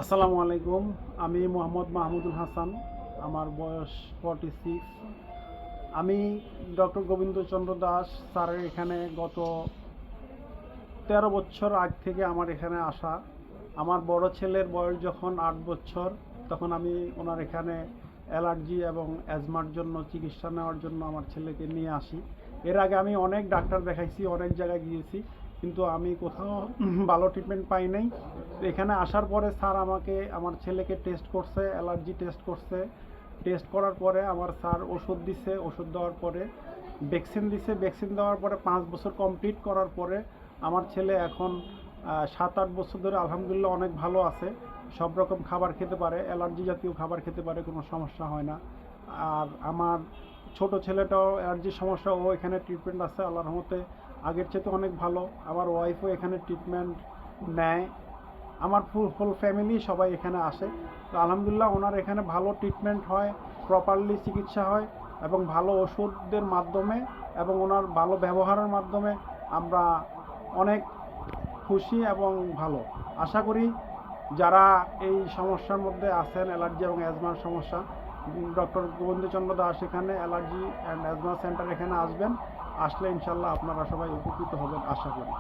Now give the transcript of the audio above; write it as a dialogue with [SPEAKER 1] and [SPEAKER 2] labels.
[SPEAKER 1] আসসালামু আলাইকুম। আমি মোহাম্মদ মাহমুদুল হাসান। আমার বয়স 46। আমি ডক্টর গোবিন্দচন্দ্র দাস স্যারের এখানে গত 13 বছর আগ থেকে আমার এখানে আসা। আমার বড় ছেলের বয়স যখন 8 বছর, তখন আমি ওনার এখানে অ্যালার্জি এবং অ্যাজমার জন্য চিকিৎসা নেওয়ার জন্য আমার ছেলেকে নিয়ে আসি। এর আগে আমি অনেক ডাক্তার দেখাইছি, অনেক জায়গায় গিয়েছি, কিন্তু আমি কোথাও ভালো ট্রিটমেন্ট পাই নাই। তো এখানে আসার পরে স্যার আমাকে আমার ছেলেকে টেস্ট করছে, অ্যালার্জি টেস্ট করছে। টেস্ট করার পরে আমার স্যার ওষুধ দিছে, ওষুধ দেওয়ার পরে ভ্যাকসিন দিছে, ভ্যাকসিন দেওয়ার পরে 5 বছর কমপ্লিট করার পরে আমার ছেলে এখন 7-8 বছর ধরে আলহামদুলিল্লাহ অনেক ভালো আছে। সব রকম খাবার খেতে পারে, অ্যালার্জি জাতীয় খাবার খেতে পারে, কোনো সমস্যা হয় না। আর আমার ছোট ছেলেটাও অ্যালার্জির সমস্যা, ও এখানে ট্রিটমেন্ট আছে আল্লাহর রহমতে, আগের চেয়ে তো অনেক ভালো। আমার ওয়াইফও এখানে ট্রিটমেন্ট নেয়। আমার ফুল ফ্যামিলি সবাই এখানে আসে। তো আলহামদুলিল্লাহ ওনার এখানে ভালো ট্রিটমেন্ট হয়, প্রপারলি চিকিৎসা হয় এবং ভালো ওষুধের মাধ্যমে এবং ওনার ভালো ব্যবহারের মাধ্যমে আমরা অনেক খুশি এবং ভালো। আশা করি যারা এই সমস্যার মধ্যে আছেন, অ্যালার্জি এবং অ্যাজমার সমস্যা, ডক্টর গোবিন্দচন্দ্র দাস এখানে অ্যালার্জি অ্যান্ড অ্যাজমা সেন্টার এখানে আসবেন। আসলে ইনশাল্লাহ আপনারা সবাই উপকৃত হবেন আশা করি।